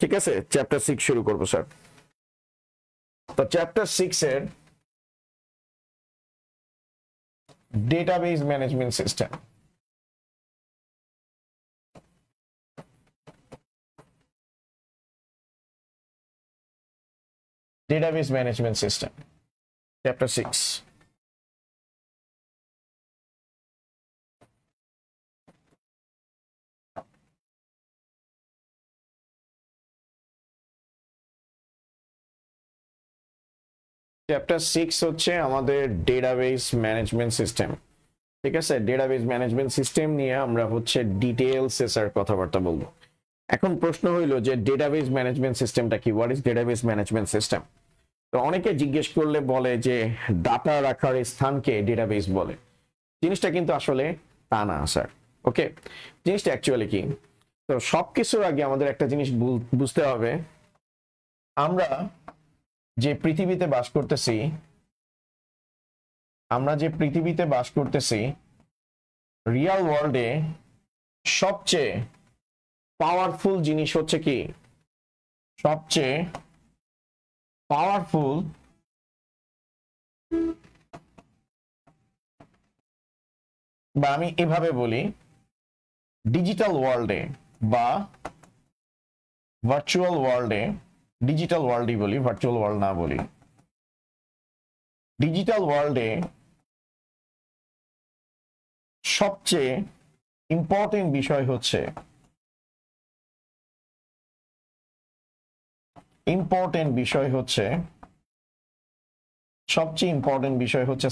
ঠিক আছে, চ্যাপ্টার 6 শুরু করব স্যার। তো চ্যাপ্টার 6 এর database management system. Database management system chapter 6। Chapter 6 হচ্ছে আমাদের ডেটাবেস ম্যানেজমেন্ট সিস্টেম। ঠিক আছে, ডেটাবেস ম্যানেজমেন্ট সিস্টেম নিয়ে আমরা হচ্ছে ডিটেইলসে স্যার কথাবার্তা বলবো। এখন প্রশ্ন হইলো যে ডেটাবেস ম্যানেজমেন্ট সিস্টেমটা কি, what is database management system. তো অনেকে জিজ্ঞেস করলে বলে যে ডাটা রাখার স্থানকে ডেটাবেস বলে। জিনিসটা কিন্তু আসলে তা না স্যার। ওকে, জিনিসটা অ্যাকচুয়ালি কি, তো সবকিছুর আগে আমাদের একটা জিনিস বুঝতে হবে, আমরা যে পৃথিবীতে বাস করতেছি, রিয়েল ওয়ার্ল্ডে সবচেয়ে পাওয়ারফুল জিনিস হচ্ছে কি, সবচেয়ে পাওয়ারফুল বা আমি এভাবে বলি, ডিজিটাল ওয়ার্ল্ডে বা ভার্চুয়াল ওয়ার্ল্ডে, ডিজিটাল ওয়ার্ল্ডই বলি, ভার্চুয়াল ওয়ার্ল্ড না বলি, ডিজিটাল ওয়ার্ল্ডে সবচেয়ে ইম্পর্টেন্ট বিষয় হচ্ছে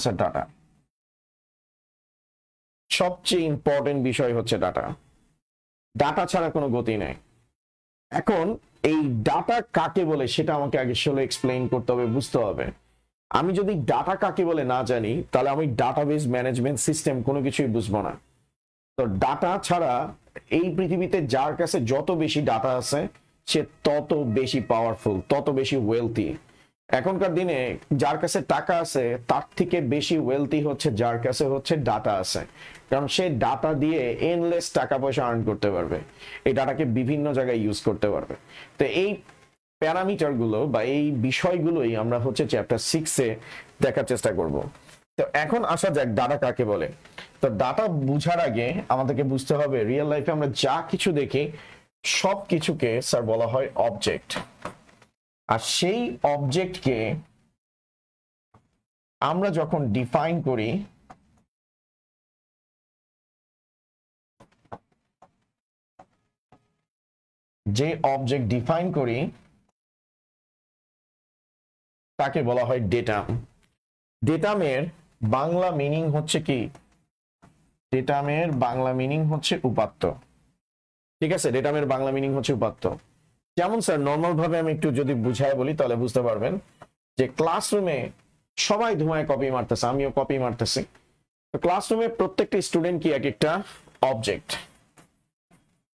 স্যার ডাটা। সবচেয়ে ইম্পর্টেন্ট বিষয় হচ্ছে ডাটা। ডাটা ছাড়া কোনো গতি নাই। এখন এই ডাটা কাকে বলে সেটা আমাকে আগে আসলে এক্সপ্লেইন করতে হবে, বুঝতে হবে। আমি যদি ডাটা কাকে বলে না জানি, তাহলে আমি ডাটাবেস ম্যানেজমেন্ট সিস্টেম কোনো কিছুই বুঝবো না। তো ডাটা ছাড়া এই পৃথিবীতে যার কাছে যত বেশি ডাটা আছে সে তত বেশি পাওয়ারফুল, তত বেশি ওয়েলথি। এখনকার দিনে যার কাছে টাকা আছে তার থেকে বেশি ওয়েলথি হচ্ছে যার কাছে হচ্ছে ডাটা আছে, কারণ সে ডাটা দিয়ে এনলেস টাকা পয়সা আর্ন করতে পারবে, এই ডাটাকে বিভিন্ন জায়গায় ইউজ করতে পারবে। তো এই প্যারামিটার গুলো বা এই বিষয়গুলোই আমরা হচ্ছে চ্যাপ্টার 6 এ দেখার চেষ্টা করব। তো এখন আসা যাক ডাটা কাকে বলে। তো ডাটা বুঝার আগে আমাদেরকে বুঝতে হবে রিয়েল লাইফে আমরা যা কিছু দেখি সব কিছুকে স্যার বলা হয় অবজেক্ট। আর সেই অবজেক্টকে আমরা যখন ডিফাইন করি, যে অবজেক্ট ডিফাইন করি তাকে বলা হয় ডেটাম। ডেটামের বাংলা মিনিং হচ্ছে কি, ডেটামের বাংলা মিনিং হচ্ছে উপাত্ত। ঠিক আছে, ডেটামের বাংলা মিনিং হচ্ছে উপাত্ত। যেমন স্যার নর্মাল ভাবে আমি একটু যদি বুঝায় বলি তাহলে বুঝতে পারবেন যে ক্লাসরুমে সবাই ধুমায় কপি মারতেছে, আমিও কপি মারতেছি। তো ক্লাসরুমে প্রত্যেকটা স্টুডেন্ট কি এক একটা অবজেক্ট,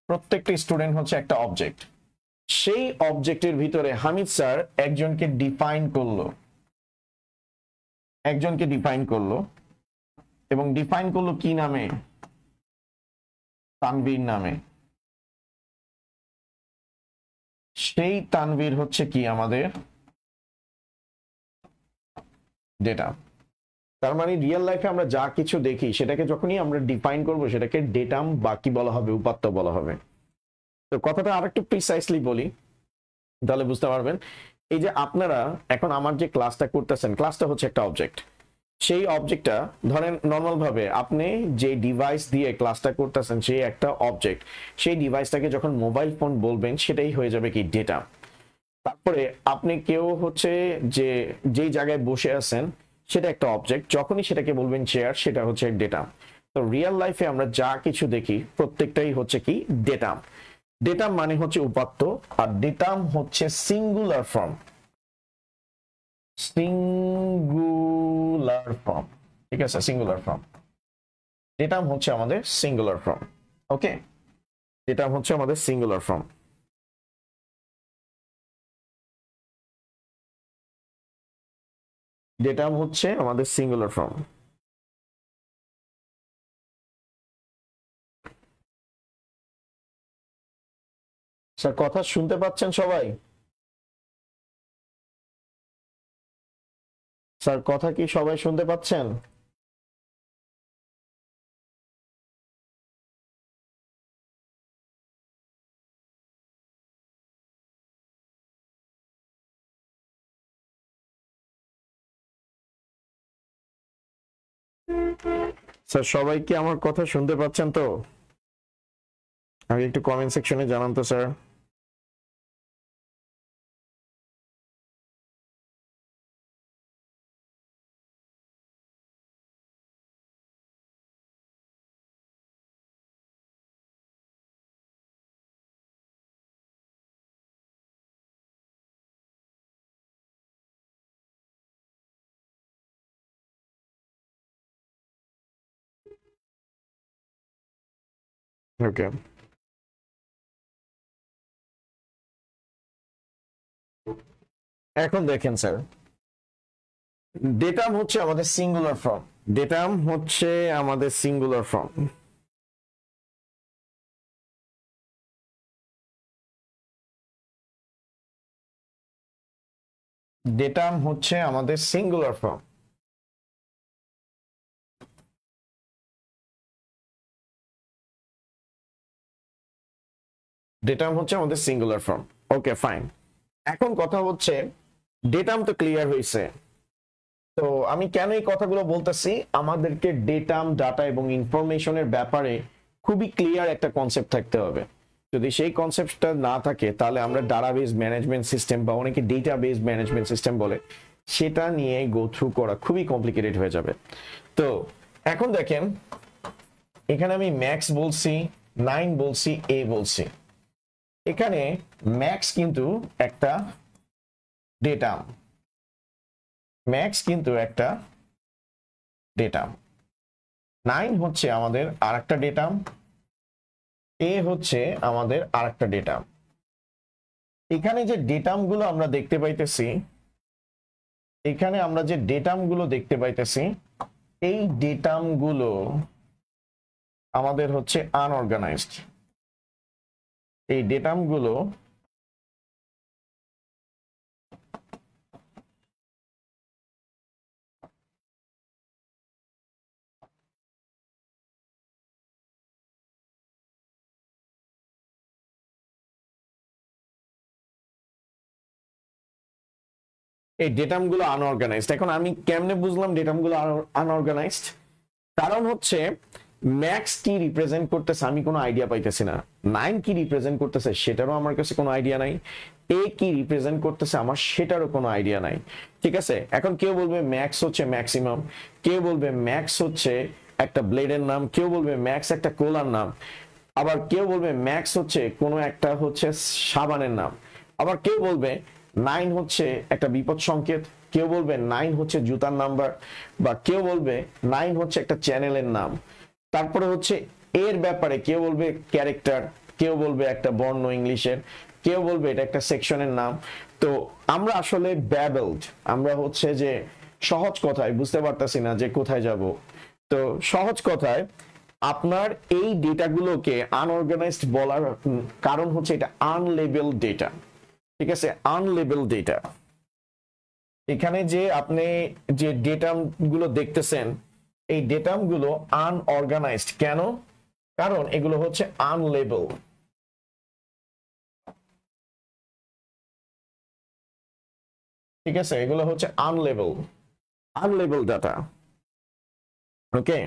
প্রত্যেকটা স্টুডেন্ট হচ্ছে একটা অবজেক্ট। সেই অবজেক্টের ভিতরে হামিদ স্যার একজনকে ডিফাইন করলো, এবং ডিফাইন করলো কি নামে, তানভীর নামে। সেই তানভীর হচ্ছে কি আমাদের ডেটা। তার মানে রিয়েল লাইফে আমরা যা কিছু দেখি সেটাকে যখনই আমরা ডিফাইন করব সেটাকে ডেটাম বা কি বলা হবে, উপাত্ত বলা হবে। তো কথাটা আরেকটু প্রিসাইসলি বলি তাহলে বুঝতে পারবেন। এই যে আপনারা এখন আমার যে ক্লাসটা করতেছেন, ক্লাসটা হচ্ছে একটা অবজেক্ট। সেই অবজেক্টটা ধরেন নর্মাল ভাবে আপনি যে ডিভাইস দিয়ে ক্লাসটা করতেছেন সেই একটা অবজেক্ট, সেই ডিভাইসটাকে যখন মোবাইল ফোন বলবেন সেটাই হয়ে যাবে কি ডেটা। তারপরে আপনি কেউ হচ্ছে যে যেই জায়গায় বসে আছেন সেটা একটা অবজেক্ট, যখনই সেটাকে বলবেন চেয়ার সেটা হচ্ছে ডেটা। তো রিয়েল লাইফে আমরা যা কিছু দেখি প্রত্যেকটাই হচ্ছে কি ডেটাম। ডেটাম মানে হচ্ছে উপাত্ত, আর ডেটাম হচ্ছে সিঙ্গুলার ফর্ম, ঠিক আছে, সিঙ্গুলার ফর্ম। ডেটাম হচ্ছে আমাদের সিঙ্গুলার ফর্ম। ওকে, ডেটাম হচ্ছে আমাদের সিঙ্গুলার ফর্ম। ডেটাম হচ্ছে আমাদের সিঙ্গুলার ফর্ম। স্যার কথা শুনতে পাচ্ছেন সবাই? স্যার কথা কি সবাই শুনতে পাচ্ছেন? স্যার সবাই কি আমার কথা শুনতে পাচ্ছেন তো? আগে একটু কমেন্ট সেকশনে জানান তো স্যার। ওকে, এখন দেখেন স্যার, ডেটাম হচ্ছে আমাদের সিঙ্গুলার ফর্ম। ডেটাম হচ্ছে আমাদের সিঙ্গুলার ফর্ম। ডেটাম হচ্ছে আমাদের সিঙ্গুলার ফর্ম। ডেটাম হচ্ছে আমাদের সিঙ্গুলার ফর্ম। Okay fine. এখন কথা হচ্ছে ডেটাম তো ক্লিয়ার হয়েছে, তো আমি কেন এই কথাগুলো বলতেছি, আমাদেরকে ডেটাম, ডাটা এবং ইনফরমেশনের ব্যাপারে খুবই ক্লিয়ার একটা কনসেপ্ট থাকতে হবে। যদি সেই কনসেপ্টটা না থাকে তাহলে আমরা ডাটাবেস ম্যানেজমেন্ট সিস্টেম বা অনেকে ডেটাবেস ম্যানেজমেন্ট সিস্টেম বলে, সেটা নিয়ে গো থ্রু করা খুবই কমপ্লিকেটেড হয়ে যাবে। তো এখন দেখেন, এখানে আমি ম্যাক্স বলছি, 9 বলছি, এ বলছি। এখানে ম্যাক্স কিন্তু একটা ডেটাম, ম্যাক্স কিন্তু একটা ডেটাম, 9 হচ্ছে আমাদের আরেকটা ডেটাম, এ হচ্ছে আমাদের আরেকটা ডেটাম। এখানে যে ডেটাম গুলো আমরা দেখতে পাইতেছি, এখানে আমরা যে ডেটাম গুলো দেখতে পাইতেছি, এই ডেটাম গুলো আমাদের হচ্ছে আনঅর্গানাইজড। এই ডেটাম গুলো এই ডেটাম গুলো আনঅর্গানাইজড। এখন আমি কেমনে বুঝলাম ডেটাম গুলো আনঅর্গানাইজড? কারণ হচ্ছে ম্যাক্স কি রিপ্রেজেন্ট করতেছে আমি কোনো আইডিয়া পাইতেছি না, 9 কি রিপ্রেজেন্ট করতেছে সেটারও আমার কাছে কোনো আইডিয়া নাই, এ কি রিপ্রেজেন্ট করতেছে আমার সেটারও কোনো আইডিয়া নাই। ঠিক আছে, এখন কেউ বলবে ম্যাক্স হচ্ছে ম্যাক্সিমাম, কেউ বলবে ম্যাক্স হচ্ছে একটা ব্লেডের নাম, কেউ বলবে ম্যাক্স একটা কোলার নাম, আবার কেউ বলবে ম্যাক্স হচ্ছে কোনো একটা হচ্ছে সাবানের নাম, আবার কেউ বলবে 9 হচ্ছে একটা বিপদ সংকেত, কেউ বলবে 9 হচ্ছে জুতার নাম্বার, বা কেউ বলবে 9 হচ্ছে একটা চ্যানেলের নাম। তারপরে হচ্ছে এর ব্যাপারে কেউ বলবে ক্যারেক্টার, কেউ বলবে একটা বর্ণ ইংলিশের, কেউ বলবে এটা একটা সেকশনের নাম। তো আমরা আসলে ব্যাবলড, আমরা হচ্ছে যে সহজ কথায় বুঝতে পারতাছি না যে কোথায় যাব। তো সহজ কথায় আপনার এই ডেটাগুলোকে আনঅর্গানাইজড বলার কারণ হচ্ছে এটা আনলেবেল ডেটা। ঠিক আছে, আনলেবেল ডেটা। এখানে যে আপনি যে ডেটাম গুলো দেখতেছেন, এই ডেটাম গুলো আনঅর্গানাইজড কেন? কারণ এগুলো হচ্ছে আনলেবেল। ঠিক আছে, এগুলো হচ্ছে আনলেবেল, আনলেবেল ডাটা। ওকে,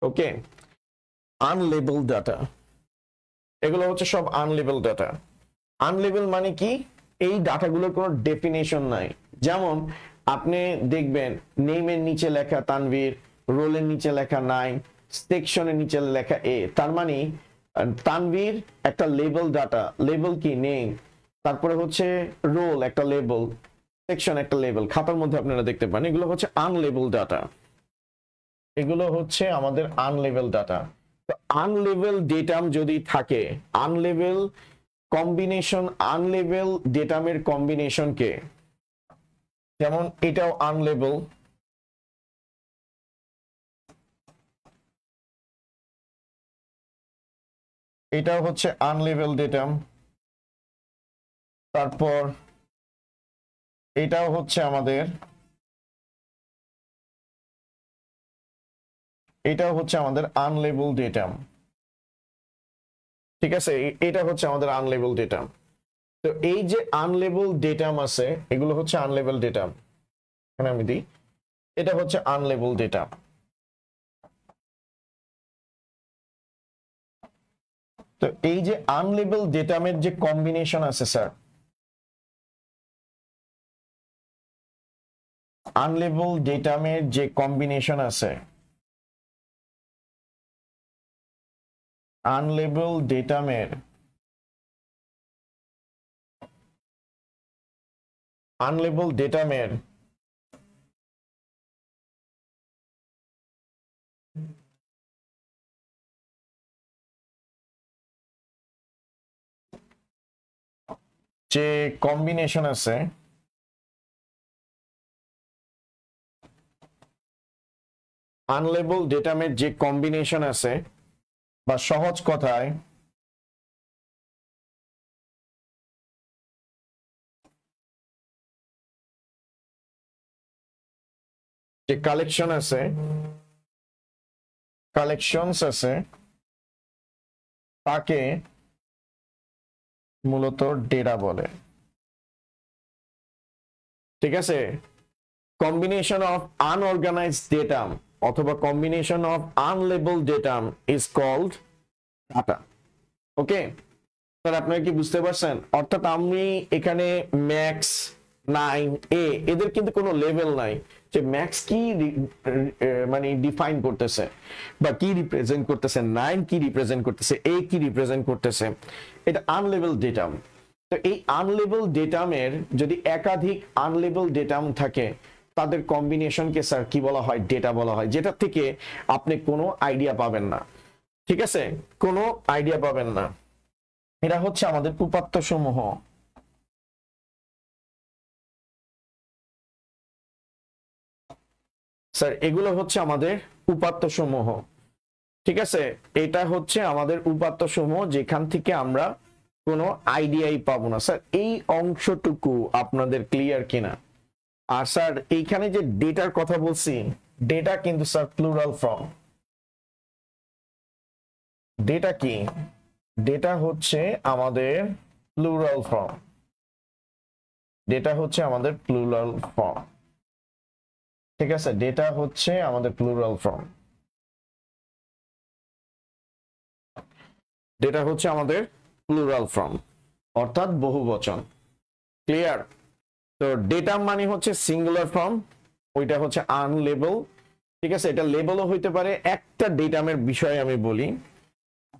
ওকে, আনলেবেল ডাটা, এগুলো হচ্ছে সব আনলেবেল ডাটা। আনলেবেল মানে কি? এই ডাটাগুলোর কোনো ডেফিনেশন নাই। যেমন আপনি দেখবেন নেমের নিচে লেখা তানভীর, রোলের নিচে লেখা 9, সেকশনের নিচে লেখা এ, তার মানে তানভীর একটা লেবেল ডাটা। লেবেল কি? নেম। তারপরে হচ্ছে রোল একটা লেবেল, সেকশন একটা লেবেল, খাতার মধ্যে আপনারা দেখতে পান। এগুলো হচ্ছে আনলেবেল ডাটা, এগুলো হচ্ছে আমাদের আনলেবেল ডাটা। আনলেভেল ডেটাম যদি থাকে, আনলেভেল কম্বিনেশন, আনলেভেল ডেটামের কম্বিনেশনকে, যেমন এটাও আনলেভেল, এটাও হচ্ছে আনলেভেল ডেটাম, তারপর এটাও হচ্ছে আমাদের, এটাও হচ্ছে আমাদের আনলেভেল ডেটাম। ঠিক আছে, এটা হচ্ছে আমাদের আনলেভেল ডেটাম। তো এই যে আনলেভেল ডেটাম আছে, এগুলো হচ্ছে আনলেভেল ডেটাম। এখানে আমি দিই, এটা হচ্ছে আনলেভেল ডেটাম। তো এই যে আনলেভেল ডেটামের যে কম্বিনেশন আছে স্যার, আনলেভেল ডেটামের যে কম্বিনেশন আছে, আনলেভেল ডেটামের, আনলেভেল ডেটামের যে কম্বিনেশন আছে, আনলেভেল ডেটামের যে কম্বিনেশন আছে, বা সহজ কথায় যে কালেকশন আছে, কালেকশনস আছে, তাকে মূলত ডেটা বলে। ঠিক আছে, কম্বিনেশন অফ আনঅর্গানাইজড ডেটাম অথবা combination of unlabeled datum is called data. Okay sir, আপনারা কি বুঝতে পারছেন? অর্থাৎ আমি এখানে ম্যাক্স, 9 এ, এদের কিন্তু কোনো লেভেল নাই যে ম্যাক্স কি মানে ডিফাইন করতেছে বা কি রিপ্রেজেন্ট করতেছে, 9 কি রিপ্রেজেন্ট করতেছে, এ কি রিপ্রেজেন্ট করতেছে, এটা আনলেবেল ডেটাম। তো এই আনলেবেল ডেটামের যদি একাধিক আনলেবেল ডেটাম থাকে, তাদের কম্বিনেশনকে স্যার কি বলা হয়? ডেটা বলা হয়, যেটা থেকে আপনি কোনো আইডিয়া পাবেন না। ঠিক আছে, কোনো আইডিয়া পাবেন না। এরা হচ্ছে আমাদের উপাত্ত সমূহ। স্যার এগুলো হচ্ছে আমাদের উপাত্ত সমূহ। ঠিক আছে, এটা হচ্ছে আমাদের উপাত্ত সমূহ, যেখান থেকে আমরা কোনো আইডিয়াই পাবো না। স্যার এই অংশটুকু আপনাদের ক্লিয়ার কিনা? আর স্যার এইখানে যে ডেটার কথা বলছি, ডেটা কিন্তু স্যার প্লুরাল ফর্ম। ডেটা কি? ডেটা হচ্ছে আমাদের প্লুরাল ফর্ম। ডেটা হচ্ছে আমাদের প্লুরাল ফর্ম। ঠিক আছে, ডেটা হচ্ছে আমাদের প্লুরাল ফর্ম। ডেটা হচ্ছে আমাদের প্লুরাল ফর্ম, অর্থাৎ বহুবচন। ক্লিয়ার? তো ডেটা মানে হচ্ছে সিঙ্গুলার ফর্ম, ওইটা হচ্ছে আনলেবেল। ঠিক আছে, এটা লেবেলও হইতে পারে। একটা ডেটামের বিষয়ে আমি বলি,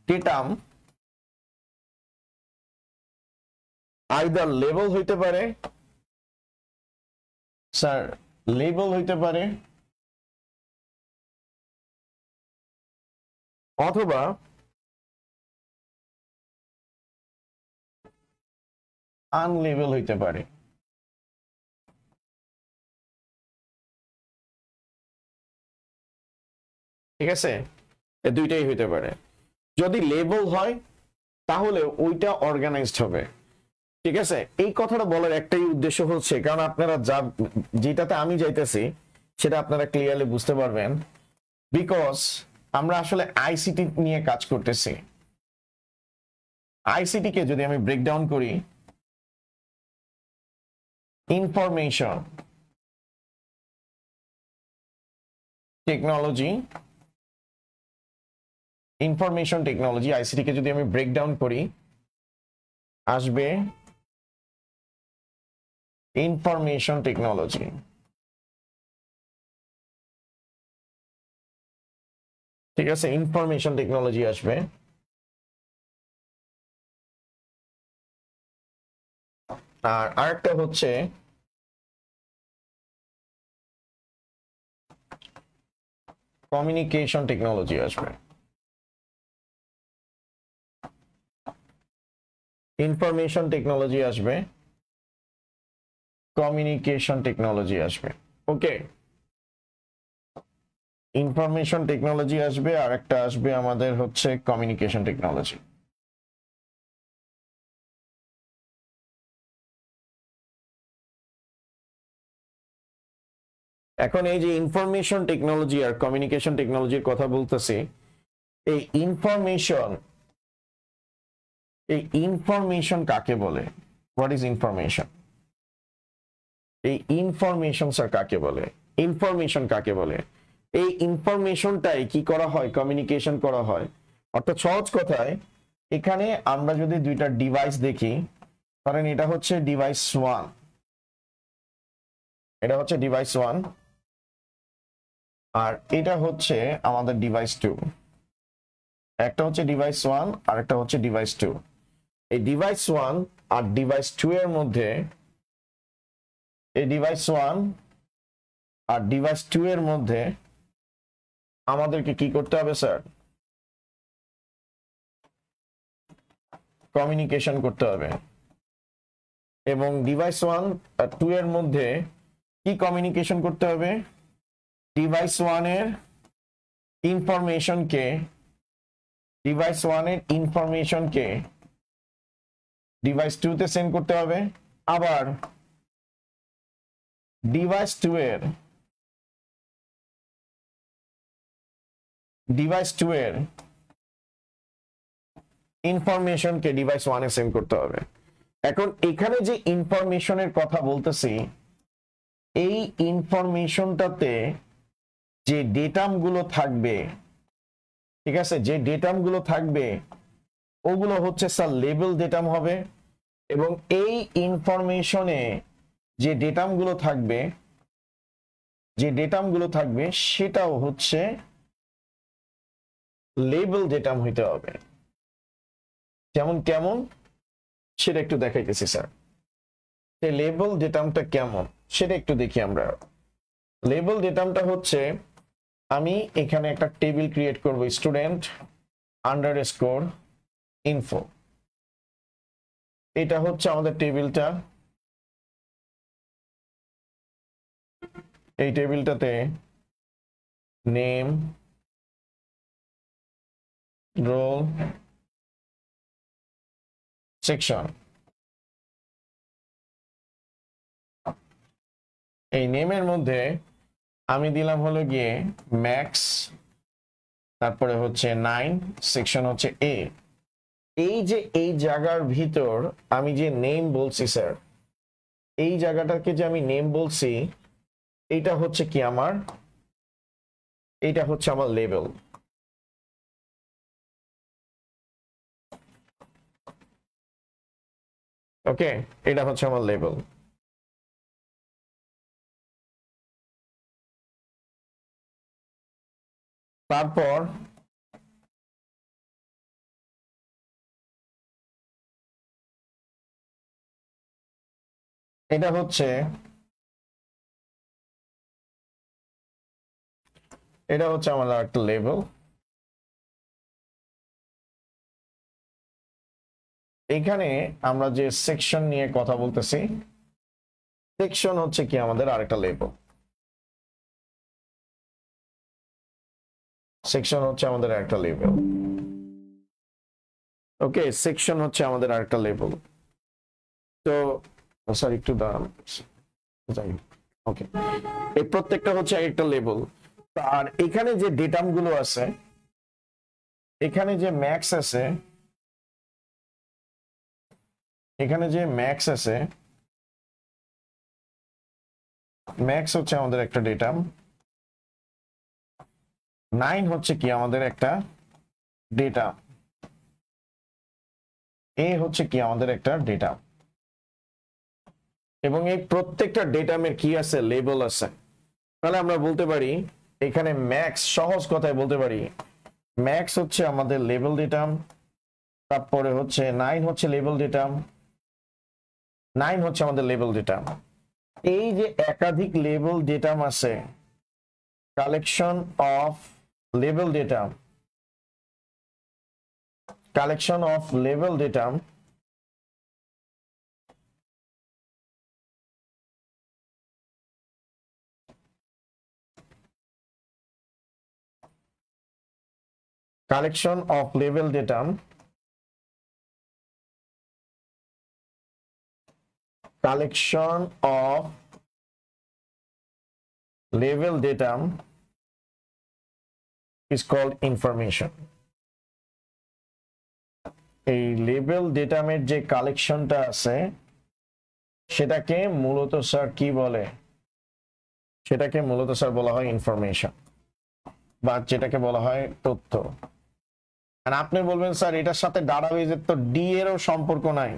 ডেটাম আইদার লেবেল হইতে পারে, স্যার লেবেল হইতে পারে, অথবা আনলেবেল হইতে পারে। ঠিক আছে, এই দুইটাই হইতে পারে। যদি লেবেল হয় তাহলে ওইটা অর্গানাইজড হবে। ঠিক আছে, এই কথাটা বলার একটাই উদ্দেশ্য হচ্ছে, কারণ আপনারা যা, যেটাতে আমি যাইতেছি সেটা আপনারা ক্লিয়ারলি বুঝতে পারবেন, বিকজ আমরা আসলে আইসিটি নিয়ে কাজ করতেছি। আইসিটি কে যদি আমি ব্রেকডাউন করি, information technology, information technology, ICT কে যদি আমি ব্রেকডাউন করি, আসবে ইনফরমেশন টেকনোলজি। ঠিক আছে, ইনফরমেশন টেকনোলজি আসবে। আর আরেকটা হচ্ছে কমিউনিকেশন টেকনোলজি আসবে। ইনফরমেশন টেকনোলজি আসবে, কমিউনিকেশন টেকনোলজি আসবে। ওকে, ইনফরমেশন টেকনোলজি আসবে, আর একটা আসবে আমাদের হচ্ছে কমিউনিকেশন টেকনোলজি। এখন এই যে ইনফরমেশন টেকনোলজি আর কমিউনিকেশন টেকনোলজির কথা বলতেছি, এই ইনফরমেশন কাকে বলে? What is information? এই ইনফরমেশন স্যার কাকে বলে? ইনফরমেশন কাকে বলে? এই ইনফরমেশনটাই কি করা হয়? কমিউনিকেশন করা হয়। অর্থাৎ সহজ কথায়, এখানে আমরা যদি দুইটা ডিভাইস দেখি, ধরেন এটা হচ্ছে ডিভাইস 1, এটা হচ্ছে ডিভাইস 1, আর এটা হচ্ছে আমাদের ডিভাইস 2। একটা হচ্ছে ডিভাইস 1 আর একটা হচ্ছে ডিভাইস 2। এই ডিভাইস 1 আর ডিভাইস 2 এর মধ্যে, এই ডিভাইস 1 আর ডিভাইস 2 এর মধ্যে আমাদেরকে কি করতে হবে স্যার? কমিউনিকেশন করতে হবে। এবং ডিভাইস 1 আর 2 এর মধ্যে কি কমিউনিকেশন করতে হবে? ডিভাইস 1 এর ইনফরমেশনকে ডিভাইস 2 তে সেন্ড করতে হবে। আবার ডিভাইস 2 এর ইনফরমেশনকে ডিভাইস 1 এ সেন্ড করতে হবে। এখন এখানে যে ইনফরমেশনের কথা বলতেছি, এই ইনফরমেশনটাতে যে ডেটাম গুলো থাকবে, ঠিক আছে, যে ডেটাম গুলো থাকবে ওগুলো হচ্ছে স্যার লেবেল ডেটাম হবে। এবং এই ইনফরমেশনে যে ডেটাম গুলো থাকবে সেটাও হচ্ছে লেবেল ডেটাম হইতে হবে। যেমন কেমন সেটা একটু দেখাইতেছি স্যার। এই লেবেল ডেটামটা কেমন সেটা একটু দেখি আমরা। লেবেল ডেটামটা হচ্ছে, আমি এখানে একটা টেবিল ক্রিয়েট করব, স্টুডেন্ট আন্ডারস্কোর ইনফো। এটা হচ্ছে আমাদের টেবিলটা। এই টেবিলটাতে নেম, রোল, সেকশন। এই নেমের মধ্যে আমি দিলাম হলো গিয়ে ম্যাক্স, তারপরে হচ্ছে 9, সেকশন হচ্ছে এ। এই যে এই জায়গার ভিতর আমি যে নেম বলছি স্যার, এই জায়গাটাকে যে আমি নেম বলছি, এটা হচ্ছে কি আমার, এটা হচ্ছে আমার লেবেল। ওকে, এটা হচ্ছে আমার লেবেল। তারপর এটা হচ্ছে আমার একটা লেবেল। এখানে আমরা যে সেকশন নিয়ে কথা বলতেছি, সেকশন হচ্ছে কি আমাদের আরেকটা লেবেল। সেকশন হচ্ছে আমাদের একটা লেবেল। ওকে, সেকশন হচ্ছে আমাদের আরেকটা লেবেল। তো স্যার একটু দাঁড়ান, যাই হোক। ওকে, এই প্রত্যেকটা হচ্ছে একটা লেবেল। আর এখানে যে ডেটাম গুলো আছে, এখানে যে ম্যাক্স আছে, ম্যাক্স হচ্ছে আমাদের একটা ডেটাম। 9 হচ্ছে কি আমাদের একটা ডেটা। এ হচ্ছে কি আমাদের একটা ডেটা। এবং এই প্রত্যেকটা ডেটামের কি আছে? লেবেল আছে। তাহলে আমরা বলতে পারি এখানে ম্যাক্স, সহজ কথায় বলতে পারি ম্যাক্স হচ্ছে আমাদের লেবেল ডেটাম, তারপরে হচ্ছে 9 হচ্ছে লেবেল ডেটাম, 9 হচ্ছে আমাদের লেবেল ডেটাম। এই যে একাধিক লেবেল ডেটাম আছে, collection of label datum, collection of level data, collection of level data is called information. এই লেভেল ডেটামের যে কালেকশনটা আছে সেটাকে মূলত স্যার কি বলে, সেটাকে মূলত স্যার বলা হয় ইনফরমেশন, বা যেটাকে বলা হয় তথ্য। আর আপনি বলবেন স্যার এটার সাথে ডাটাবেজের তো ডি এরও সম্পর্ক নাই,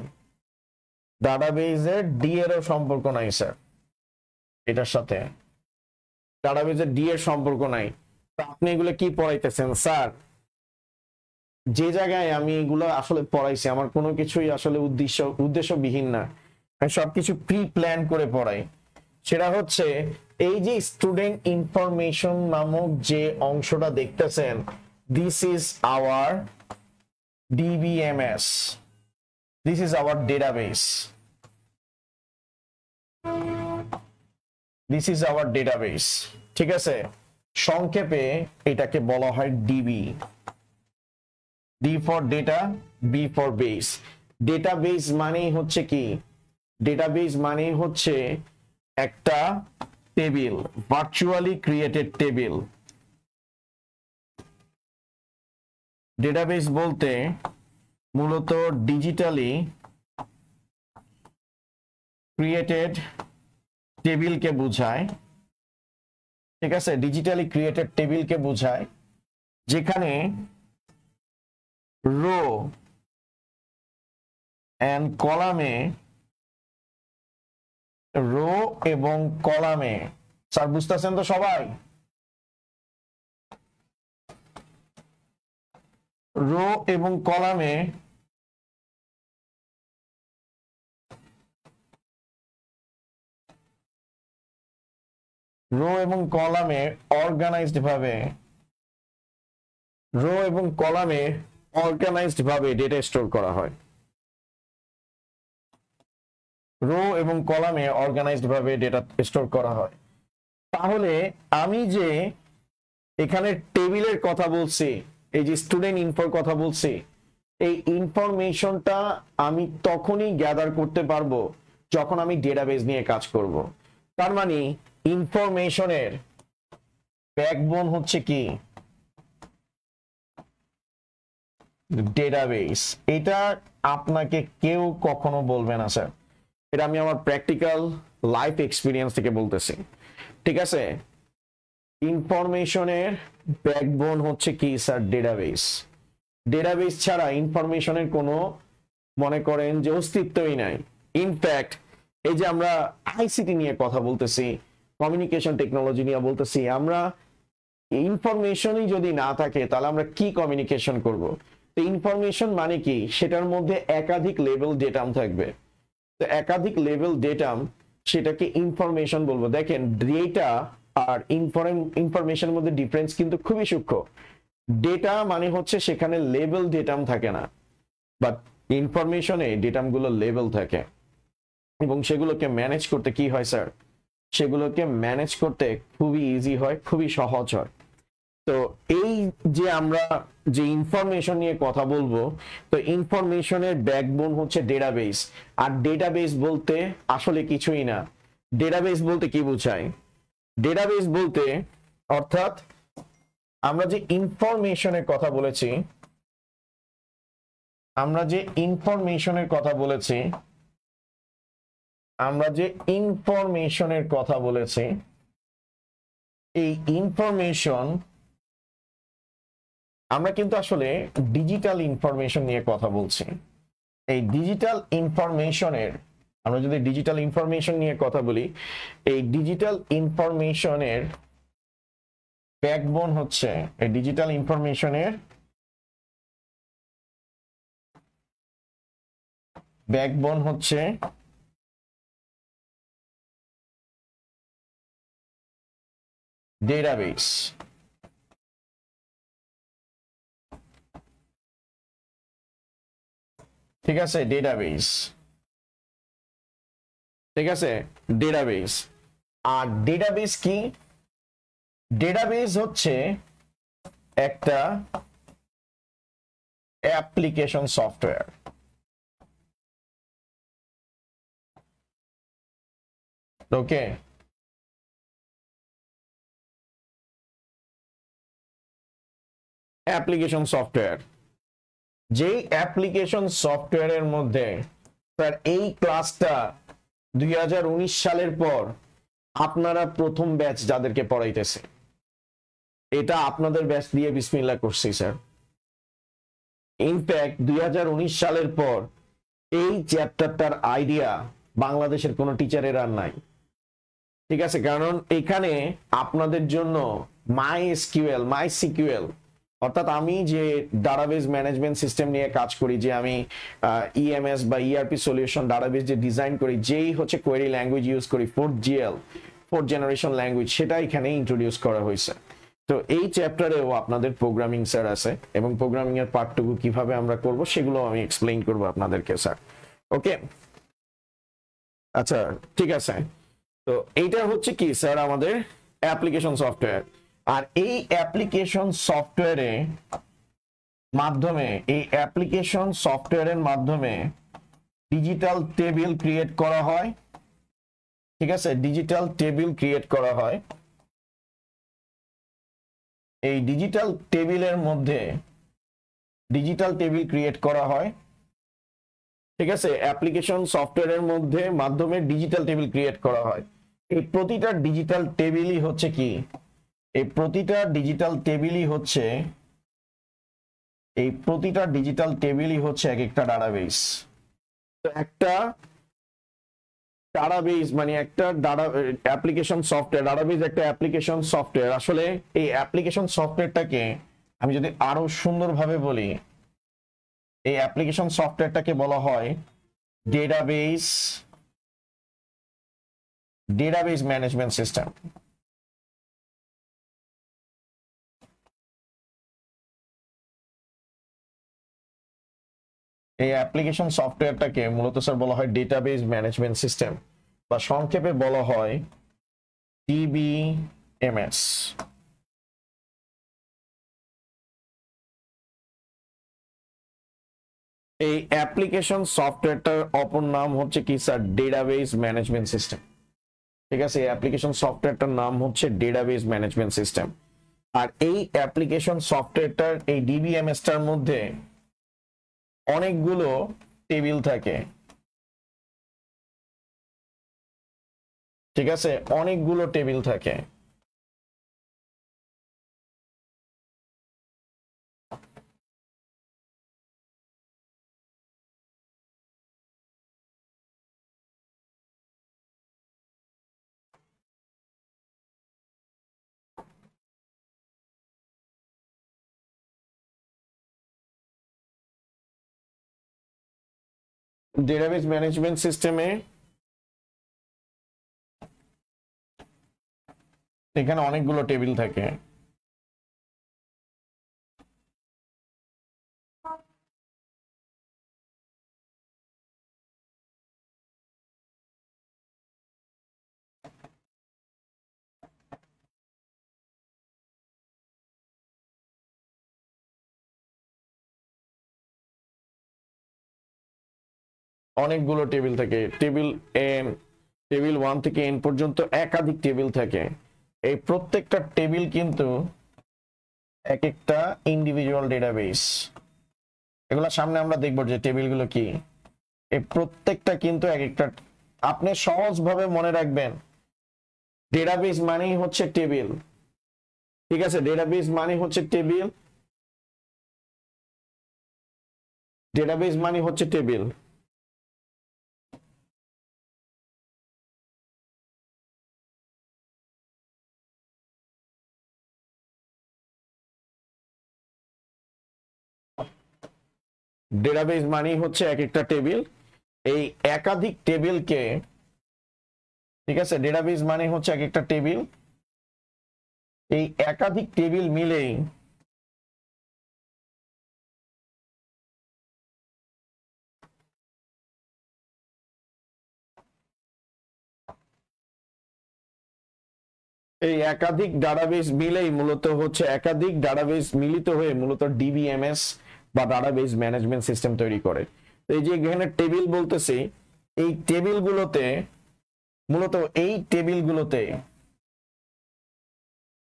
ডাটাবেজের ডি এরও সম্পর্ক নাই স্যার, এটার সাথে ডাটাবেজের ডি এর সম্পর্ক নাই। তো আপনি এগুলো কি পড়াইতেছেন স্যার? যে জায়গায় আমি এগুলো আসলে পড়াইছি আমার কোনো কিছুই আসলে উদ্দেশ্যবিহীন না, আমি সবকিছু প্রি প্ল্যান করে পড়াই। সেটা হচ্ছে এই যে স্টুডেন্ট ইনফরমেশন নামক যে অংশটা দেখতেছেন, this is our DBMS, this is our database, this is our database. ঠিক আছে, সংক্ষেপে এটাকে বলা হয় DB. D for data, B for base. Database মানেই হচ্ছে কি, ডেটাবেস মানেই হচ্ছে একটা table, virtually created table. Database বলতে মূলত ডিজিটালি ক্রিয়েটেড টেবিলকে বোঝায়। ঠিক আছে, ডিজিটালি ক্রিয়েটেড টেবিলকে বোঝায় যেখানে রো এন্ড কলামে, রো এবং কলামে, স্যার বুঝতেছেন তো সবাই? রো এবং কলামে রো এবং কলামে অর্গানাইজড ভাবে, রো এবং কলামে অর্গানাইজড ভাবে ডেটা স্টোর করা হয়। রো এবং কলামে অর্গানাইজড ভাবে ডেটা স্টোর করা হয়। তাহলে আমি যে এখানে টেবিলের কথা বলছি, এই যে স্টুডেন্ট ইনফোর কথা বলছি, এই ইনফরমেশনটা আমি তখনই গ্যাদার করতে পারবো যখন আমি ডেটাবেস নিয়ে কাজ করব। তার মানে ইনফরমেশনের ব্যাকবোন হচ্ছে কি, ডেটাবেস। এটা আপনাকে কেউ কখনো বলবে না স্যার, এটা আমি আমার প্র্যাকটিক্যাল লাইফ এক্সপিরিয়েন্স থেকে বলতেছি। ঠিক আছে, ইনফরমেশনের ব্যাকবোন হচ্ছে কি স্যার, ডেটাবেস। ডেটাবেস ছাড়া ইনফরমেশনের কোনো মনে করেন যে অস্তিত্বই নাই। ইনফ্যাক্ট এই যে আমরা আইসিটি নিয়ে কথা বলতেছি, কমিউনিকেশন টেকনোলজি নিয়ে বলতেছি, আমরা ইনফরমেশনই যদি না থাকে তাহলে আমরা কি কমিউনিকেশন করব? তো ইনফরমেশন মানে কি, সেটার মধ্যে একাধিক লেভেল ডেটাম থাকবে। তো একাধিক লেভেল ডেটাম, সেটাকে ইনফরমেশন বলবো। দেখেন ডেটা আর ইনফরমেশনের মধ্যে ডিফারেন্স কিন্তু খুবই সূক্ষ্ম। ডেটা মানে হচ্ছে সেখানে লেভেল ডেটাম থাকে না, বাট ইনফরমেশনে ডেটাম গুলো লেভেল থাকে, এবং সেগুলোকে ম্যানেজ করতে কি হয় স্যার, সেগুলোকে ম্যানেজ করতে খুবই ইজি হয়, খুবই সহজ হয়। তো এই যে আমরা যে ইনফরমেশন নিয়ে কথা বলবো, তো ইনফরমেশনের ব্যাকবোন হচ্ছে ডেটাবেস। আর ডেটাবেস বলতে আসলে কিছুই না। ডেটাবেস বলতে কি বোঝায়? ডেটাবেস বলতে অর্থাৎ আমরা যে ইনফরমেশনের কথা বলেছি, আমরা যে ইনফরমেশনের কথা বলেছি, আমরা যে ইনফরমেশনের কথা বলেছি, এই ইনফরমেশন আমরা কিন্তু আসলে ডিজিটাল ইনফরমেশন নিয়ে কথা বলছি। এই ডিজিটাল ইনফরমেশনের, আমরা যদি ডিজিটাল ইনফরমেশন নিয়ে কথা বলি, এই ডিজিটাল ইনফরমেশনের ব্যাকবোন হচ্ছে, এই ডিজিটাল ইনফরমেশনের ব্যাকবোন হচ্ছে ডেটাবেস। ঠিক আছে, ডেটাবেস। ঠিক আছে, ডেটাবেস। আর ডেটাবেস কি? ডেটাবেস হচ্ছে একটা অ্যাপ্লিকেশন সফটওয়্যার। ওকে, অ্যাপ্লিকেশন সফটওয়্যার, যেই অ্যাপ্লিকেশন সফটওয়্যারের মধ্যে স্যার এই ক্লাসটা 2019 সালের পর আপনারা প্রথম ব্যাচ যাদেরকে পড়াইতেছে, এটা আপনাদের ব্যাচ দিয়ে বিসমিল্লাহ করছি স্যার। ইনফ্যাক্ট 2019 সালের পর এই চ্যাপ্টারটার আইডিয়া বাংলাদেশের কোনো টিচারের আর নাই, ঠিক আছে? কারণ এখানে আপনাদের জন্য মাই সিকিউএল অর্থাৎ আমি যে ডাটাবেজ ম্যানেজমেন্ট সিস্টেম নিয়ে কাজ করি, যে আমি ইএমএস বা ইআরপি সলিউশন ডাটাবেজ যে ডিজাইন করি, যেই হচ্ছে কোয়েরি ল্যাঙ্গুয়েজ ইউজ করি, 4th জেনারেশন ল্যাঙ্গুয়েজ, সেটা এখানে ইন্ট্রোডিউস করা হয়েছে। তো এই চ্যাপ্টারেও আপনাদের প্রোগ্রামিং স্যার আছে, এবং প্রোগ্রামিং এর পার্টটুকু কিভাবে আমরা করব সেগুলো আমি এক্সপ্লেইন করব আপনাদেরকে স্যার। ওকে, আচ্ছা ঠিক আছে। তো এইটা হচ্ছে কি স্যার আমাদের অ্যাপ্লিকেশন সফটওয়্যার। আর এই অ্যাপ্লিকেশন সফটওয়্যারের মাধ্যমে ডিজিটাল টেবিল ক্রিয়েট করা হয়, ঠিক আছে? ডিজিটাল টেবিল ক্রিয়েট করা হয়। এই ডিজিটাল টেবিলের মধ্যে ডিজিটাল টেবিল ক্রিয়েট করা হয়, ঠিক আছে? অ্যাপ্লিকেশন সফটওয়্যারের মাধ্যমে ডিজিটাল টেবিল ক্রিয়েট করা হয়। এই প্রতিটা ডিজিটাল টেবিলই হচ্ছে কি, এই প্রতিটা ডিজিটাল টেবিলই হচ্ছে এক একটা ডাটাবেস। তো একটা ডাটাবেস মানে একটা অ্যাপ্লিকেশন সফটওয়্যার, ডাটাবেস একটা অ্যাপ্লিকেশন সফটওয়্যার। আসলে এই অ্যাপ্লিকেশন সফটওয়্যারটাকে আমি যদি আরো সুন্দরভাবে বলি, এই অ্যাপ্লিকেশন সফটওয়্যারটাকে বলা হয় ডেটাবেস ম্যানেজমেন্ট সিস্টেম। এই অ্যাপ্লিকেশন সফটওয়্যারটাকে মূলত স্যার বলা হয় ডেটাবেস ম্যানেজমেন্ট সিস্টেম, বা সংক্ষেপে বলা হয় ডিবিএমএস। এই অ্যাপ্লিকেশন সফটওয়্যারটার অপর নাম হচ্ছে কি স্যার, ডেটাবেস ম্যানেজমেন্ট সিস্টেম, ঠিক আছে? এই অ্যাপ্লিকেশন সফটওয়্যারটার নাম হচ্ছে ডেটাবেস ম্যানেজমেন্ট সিস্টেম। আর এই অ্যাপ্লিকেশন সফটওয়্যারটার এই ডিবিএমএস টার মধ্যে অনেকগুলো টেবিল থাকে, ঠিক আছে? অনেকগুলো টেবিল থাকে। ডেটাবেস ম্যানেজমেন্ট সিস্টেমে এখানে অনেকগুলো টেবিল থাকে। অনেকগুলো টেবিল থাকে, টেবিল 1 থেকে n পর্যন্ত একাধিক টেবিল থাকে। এই প্রত্যেকটা টেবিল কিন্তু এক একটা ইন্ডিভিজুয়াল ডেটাবেস। এগুলো সামনে আমরা দেখব যে টেবিলগুলো কি। এই প্রত্যেকটা কিন্তু এক একটা, আপনি সহজভাবে মনে রাখবেন, ডেটাবেস মানেই হচ্ছে টেবিল, ঠিক আছে? ডেটাবেস মানে হচ্ছে টেবিল, ডেটাবেস মানে হচ্ছে টেবিল। ডেটাবেস মানেই হচ্ছে এক একটা টেবিল। এই একাধিক টেবিলকে, ঠিক আছে? ডেটাবেস মানে হচ্ছে এক একটা টেবিল। এই একাধিক টেবিল মিলেই মূলত হচ্ছে একাধিক ডাটাবেস মিলিত হয়ে মূলত ডিবিএমএস বা ডাটাবেস ম্যানেজমেন্ট সিস্টেম তৈরি করে। তো এই যে এখানে টেবিল বলতেছি, এই টেবিলগুলোতে মূলত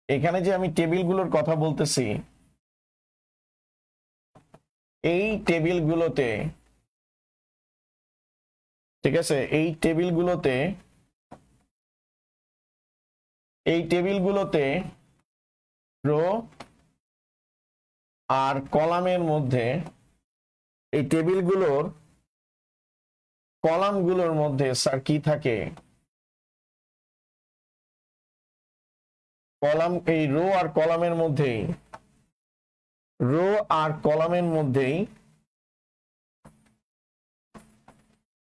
এখানে যে আমি টেবিলগুলোর কথা বলতেছি, এই টেবিলগুলোতে, ঠিক আছে, এই টেবিলগুলোতে রো আর কলামের মধ্যে, এই কলামগুলোর মধ্যে স্যার কি থাকে, কলাম, এই রো আর কলামের মধ্যেই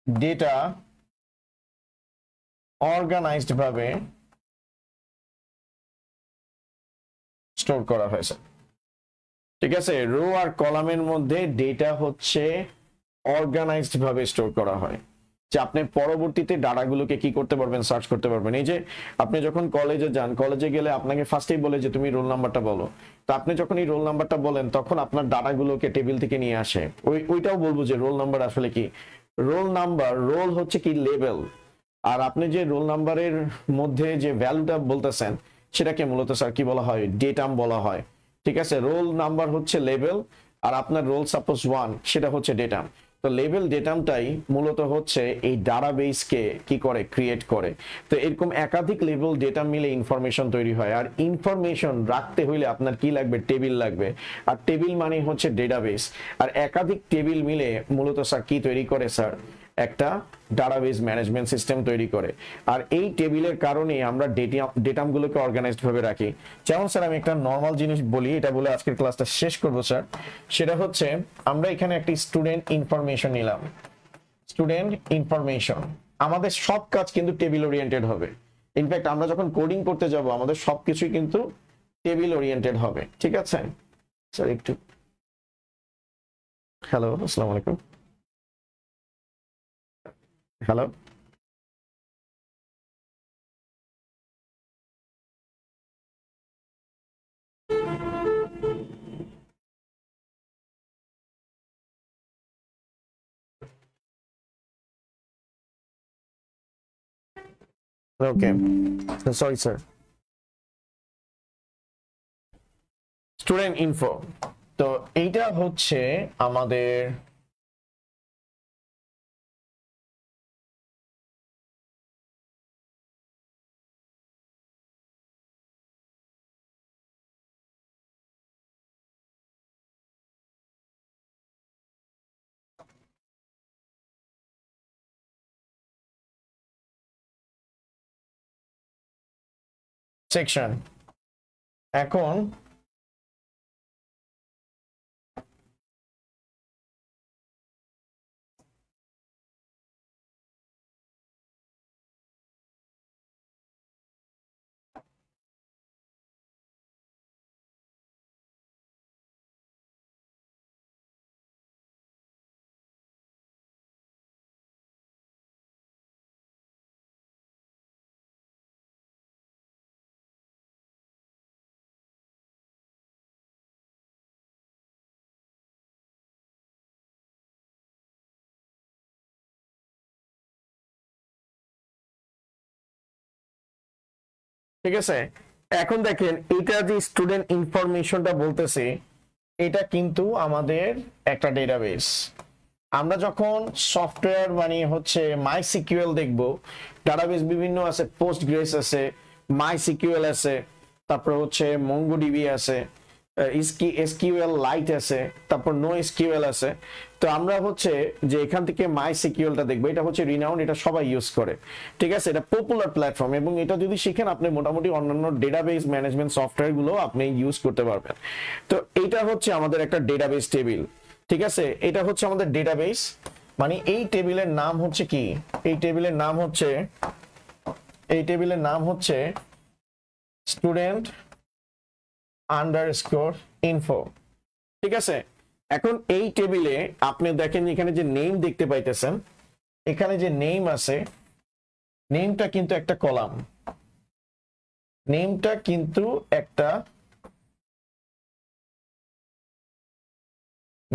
ডেটা অর্গানাইজড ভাবে স্টোর করা হয়েছে। ঠিক আছে, রো আর কলামের মধ্যে ডেটা হচ্ছে অর্গানাইজড ভাবে স্টোর করা হয়, যে আপনি পরবর্তীতে ডাটাগুলোকে কি করতে পারবেন, সার্চ করতে পারবেন। এই যে আপনি যখন কলেজে যান, কলেজে গেলে আপনাকে ফার্স্টেই বলে যে তুমি রোল নাম্বারটা বলো। তো আপনি যখন এই রোল নাম্বারটা বলেন তখন আপনার ডাটাগুলোকে টেবিল থেকে নিয়ে আসে। ওইটাও বলবো যে রোল নাম্বার আসলে কি, রোল হচ্ছে কি লেভেল, আর আপনি যে রোল নাম্বারের মধ্যে যে ভ্যালুটা বলতেছেন সেটাকে মূলত স্যার কি বলা হয়, ডেটাম বলা হয়। ঠিক আছে, রোল নাম্বার হচ্ছে লেভেল, আর আপনার রোল সাপোজ 1, সেটা হচ্ছে ডেটাম। তো লেভেল ডেটামটাই মূলত হচ্ছে এই ডাটাবেসকে কি করে, ক্রিয়েট করে। তো এরকম একাধিক লেভেল ডেটা মিলে ইনফরমেশন তৈরি হয়, আর ইনফরমেশন রাখতে হইলে আপনার কি লাগবে, টেবিল লাগবে। আর টেবিল মানে হচ্ছে ডেটাবেস, আর একাধিক টেবিল মিলে মূলত স্যার কি তৈরি করে, স্যার একটা ডাটাবেস ম্যানেজমেন্ট সিস্টেম তৈরি করে। আর এই টেবিলের কারণে আমরা ডেটামগুলোকে অর্গানাইজড ভাবে রাখি। যেমন স্যার আমি একটা নর্মাল জিনিস বলি, এটা বলে আজকের ক্লাসটা শেষ করব স্যার। সেটা হচ্ছে আমরা এখানে একটি স্টুডেন্ট ইনফরমেশন নিলাম। স্টুডেন্ট ইনফরমেশন, আমাদের সব কাজ কিন্তু টেবিল ওরিয়েন্টেড হবে। ইনফ্যাক্ট আমরা যখন কোডিং করতে যাব আমাদের সবকিছুই কিন্তু টেবিল ওরিয়েন্টেড হবে। ঠিক আছে স্যার, একটু হ্যালো, আসসালামু আলাইকুম, হ্যালো। ওকে, সরি স্যার। স্টুডেন্ট ইনফো, তো এইটা হচ্ছে আমাদের সেকশন। এখন ঠিক আছে, এখন দেখেন এটা যে স্টুডেন্ট ইনফরমেশনটা বলতেছে, এটা কিন্তু আমাদের একটা ডেটাবেস। আমরা যখন সফটওয়্যার মানে হচ্ছে মাই সিকিউএল দেখব, ডাটাবেস বিভিন্ন আছে, পোস্টগ্রেস আছে, মাই সিকিউএল আছে, তারপর হচ্ছে মঙ্গোডিবি আছে, এসকিউএল লাইট আছে, তারপর নো এসকিউএল আছে। তো আমরা হচ্ছে যে এখান থেকে মাই সিকিউএলটা দেখবো, এটা হচ্ছে রিনাউন্ড, এটা সবাই ইউজ করে। ঠিক আছে, এটা পপুলার প্ল্যাটফর্ম, এবং এটা যদি শিখেন আপনি মোটামুটি অন্যান্য ডেটাবেস ম্যানেজমেন্ট সফটওয়্যার গুলো আপনি ইউজ করতে পারবেন। তো এটা হচ্ছে আমাদের একটা ডেটাবেস টেবিল। ঠিক আছে, এটা হচ্ছে আমাদের ডেটাবেস, মানে এই টেবিলের নাম হচ্ছে কি, এই টেবিলের নাম হচ্ছে স্টুডেন্ট আন্ডারস্কোর ইনফো। ঠিক আছে, এখন এই টেবিলে আপনি দেখেন এখানে যে নেম দেখতে পাইতেছেন, এখানে যে নেম আছে, নেমটা কিন্তু একটা কলাম, নেমটা কিন্তু একটা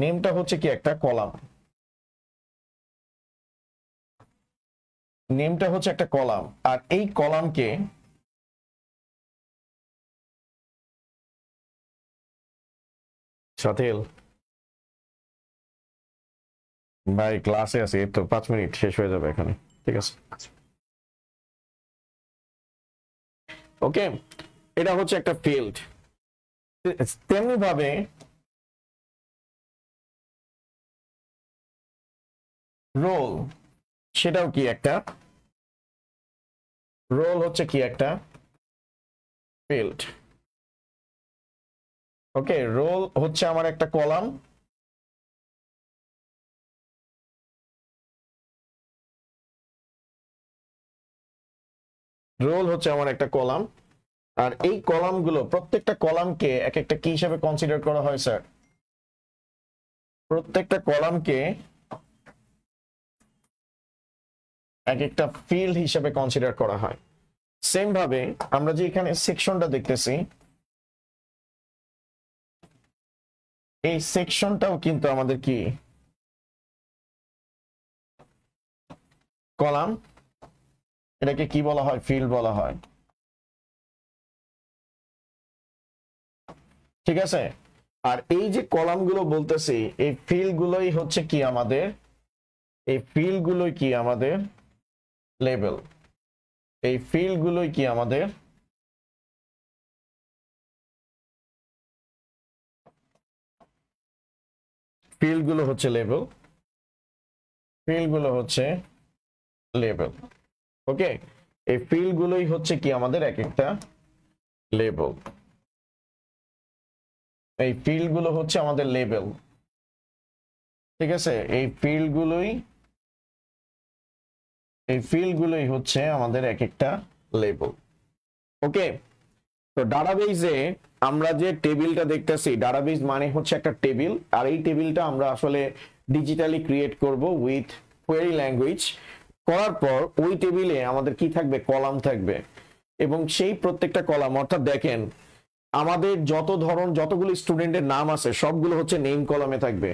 নেমটা হচ্ছে কি একটা কলাম, নেমটা হচ্ছে একটা কলাম, আর এই কলামকে সাথেল ভাই ক্লাসে আছে, এই তো 5 মিনিট শেষ হয়ে যাবে এখানে, ঠিক আছে ওকে। এটা হচ্ছে একটা ফিল্ড, তেমনি ভাবে রোল, সেটাও কি একটা, রোল হচ্ছে কি একটা ফিল্ড। ওকে, রোল হচ্ছে আমার একটা কলাম, রোল হচ্ছে আমার একটা কলাম, আর এই কলামগুলো প্রত্যেকটা কলামকে এক একটা কি হিসাবে কনসিডার করা হয় স্যার? প্রত্যেকটা কলামকে এক একটা ফিল্ড হিসাবে কনসিডার করা হয়। সেম ভাবে আমরা যে এখানে সেকশনটা দেখতেছি, এই সেকশনটাও কিন্তু আমাদের কি কলাম, এটাকে কি বলা হয়? ফিল্ড বলা হয়, ঠিক আছে। আর এই যে কলামগুলো বলতেছি, এই ফিল্ড গুলোই হচ্ছে কি আমাদের, এই ফিল্ড গুলোই কি আমাদের লেবেল, এই ফিল্ড গুলোই কি আমাদের ফিল্ড গুলো হচ্ছে লেবেল, ফিল্ড গুলো হচ্ছে লেবেল। ওকে, এই ফিল্ড গুলোই হচ্ছে কি আমাদের এক একটা লেবেল, এই ফিল্ড গুলো হচ্ছে আমাদের লেবেল, ঠিক আছে। এই ফিল্ড গুলোই হচ্ছে আমাদের এক একটা লেবেল। ওকে, তো ডাটাবেজে আমরা যে টেবিলটা দেখতেছি, ডাটাবেজ মানে হচ্ছে একটা টেবিল, আর এই টেবিলটা আমরা আসলে ডিজিটালি ক্রিয়েট করব উইথ কোয়েরি ল্যাঙ্গুয়েজ। করার পর ওই টেবিলে আমাদের কি থাকবে? কলাম থাকবে, এবং সেই প্রত্যেকটা কলাম, অর্থাৎ দেখেন আমাদের যতগুলো স্টুডেন্টের নাম আছে সবগুলো হচ্ছে নেম কলামে থাকবে,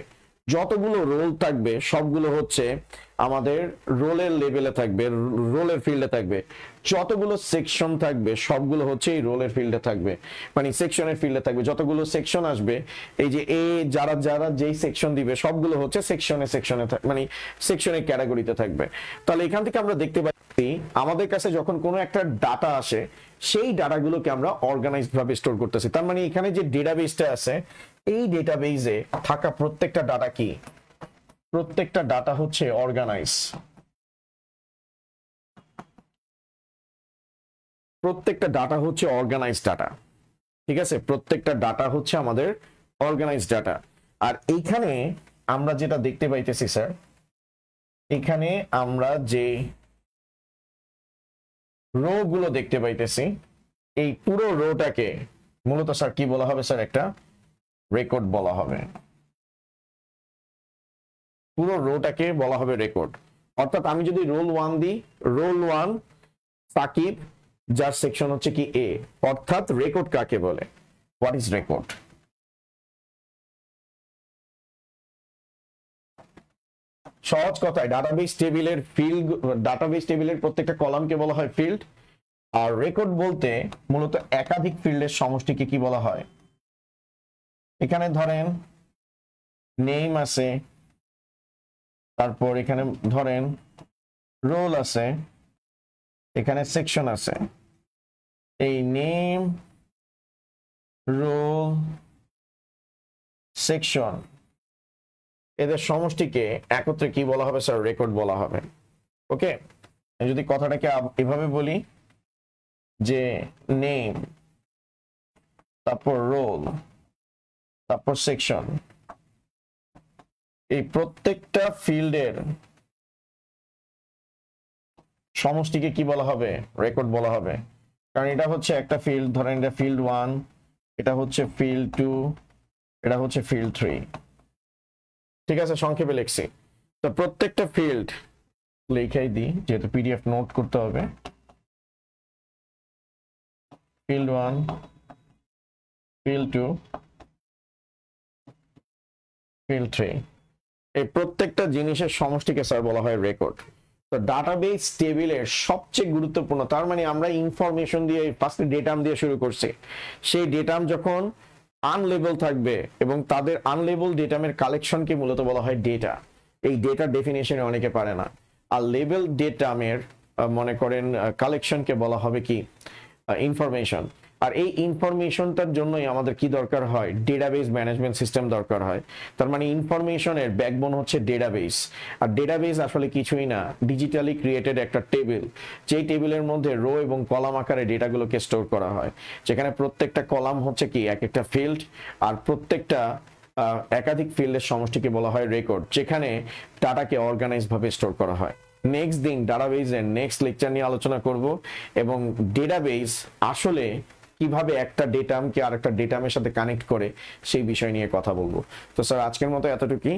যতগুলো রোল থাকবে সবগুলো হচ্ছে আমাদের রোলের লেভেলে থাকবে, রোলের ফিল্ডে থাকবে, যতগুলো সেকশন থাকবে সবগুলো হচ্ছে এই রোলের ফিল্ডে থাকবে, মানে সেকশনের ফিল্ডে থাকবে। যতগুলো সেকশন আসবে, এই যে এ যারা যারা যেই সেকশন দিবে সবগুলো হচ্ছে সেকশনে মানে সেকশনের ক্যাটাগরিতে থাকবে। তাহলে এখান থেকে আমরা দেখতে পাচ্ছি আমাদের কাছে যখন কোনো একটা ডাটা আসে, সেই ডাটাগুলোকে আমরা অর্গানাইজড ভাবে স্টোর করতেছি। তার মানে এখানে যে ডেটাবেসটা আছে, এই ডেটাবেসে থাকা প্রত্যেকটা ডাটা কি, প্রত্যেকটা ডাটা হচ্ছে অর্গানাইজ, প্রত্যেকটা ডাটা হচ্ছে অর্গানাইজ ডাটা, ঠিক আছে। প্রত্যেকটা ডাটা হচ্ছে আমাদের অর্গানাইজ ডাটা। আর এইখানে আমরা যেটা দেখতে পাইতেছি স্যার, এখানে আমরা যে রো গুলো দেখতে পাইতেছি, এই পুরো রোটাকে মূলত স্যার কি বলা হবে? স্যার একটা রেকর্ড বলা হবে, পুরো রোটাকে বলা হবে রেকর্ড। অর্থাৎ আমি যদি রোল 1 দিই, রোল 1 সাকিব, যার সেকশন হচ্ছে কি এ, অর্থাৎ রেকর্ড কাকে বলে? What is record? সহজ কথায় ডাটাবেস টেবিলের ফিল্ড, ডাটাবেস টেবিলের প্রত্যেকটা কলামকে বলা হয় ফিল্ড, আর রেকর্ড বলতে মূলত একাধিক ফিল্ডের সমষ্টিকে কি বলা হয়? এখানে ধরেন নেম আছে, তারপর এখানে ধরেন রোল আছে, এখানে সেকশন আছে, এই নেম, রোল, সেকশন, এদের সমষ্টিকে একত্রে কি বলা হবে স্যার? রেকর্ড বলা হবে। ওকে, যদি কথাটাকে এভাবে বলি যে নেম, তারপর রোল, তারপর সেকশন, এই প্রত্যেকটা ফিল্ডের সমষ্টিকে কি বলা হবে? রেকর্ড বলা হবে। কারণ এটা হচ্ছে একটা ফিল্ড, ধরেন এটা ফিল্ড 1, এটা হচ্ছে ফিল্ড 2, এটা হচ্ছে ফিল্ড 3, ঠিক আছে। সংক্ষেপে লিখছি, তো প্রত্যেকটা ফিল্ড লিখাই দিই যেহেতু পিডিএফ নোট করতে হবে। ফিল্ড 1, ফিল্ড 2, ফিল্ড ট্রি, এই প্রত্যেকটা জিনিসের সমষ্টিকে স্যার বলা হয় রেকর্ড। তো ডাটাবেস টেবিলের সবচেয়ে গুরুত্বপূর্ণ, তার মানে আমরা ইনফরমেশন দিয়ে ফার্স্টে ডেটাম দিয়ে শুরু করছি, সেই ডেটাম যখন আনলেবেল থাকবে এবং তাদের আনলেবেল ডেটামের কালেকশনকে মূলত বলা হয় ডেটা। এই ডেটার ডেফিনেশনে অনেকে পারে না। আর লেবেল ডেটামের মনে করেন কালেকশনকে বলা হবে কি ইনফরমেশন। আর এই ইনফরমেশনটার জন্যই আমাদের কি দরকার হয়, ডেটাবেস ম্যানেজমেন্ট সিস্টেম দরকার হয়। তার মানে ইনফরমেশনের ব্যাকবোন হচ্ছে ডেটাবেস। আর ডেটাবেস আসলে কিছুই না, ডিজিটালি ক্রিয়েটেড একটা টেবিল, যেই টেবিলের মধ্যে রো এবং কলাম আকারে ডেটাগুলোকে স্টোর করা হয়, যেখানে প্রত্যেকটা কলাম হচ্ছে কি এক একটা ফিল্ড, আর প্রত্যেকটা একাধিক ফিল্ডের সমষ্টিকে বলা হয় রেকর্ড, যেখানে ডাটাকে অর্গানাইজ ভাবে স্টোর করা হয়। নেক্সট দিন ডাটাবেসের নেক্সট লেকচার নিয়ে আলোচনা করব এবং ডেটাবেস আসলে কিভাবে একটা ডেটামকে আর একটা ডেটামের সাথে কানেক্ট করে সেই বিষয় নিয়ে কথা বলবো। তো স্যার আজকের মতো এতটুকুই।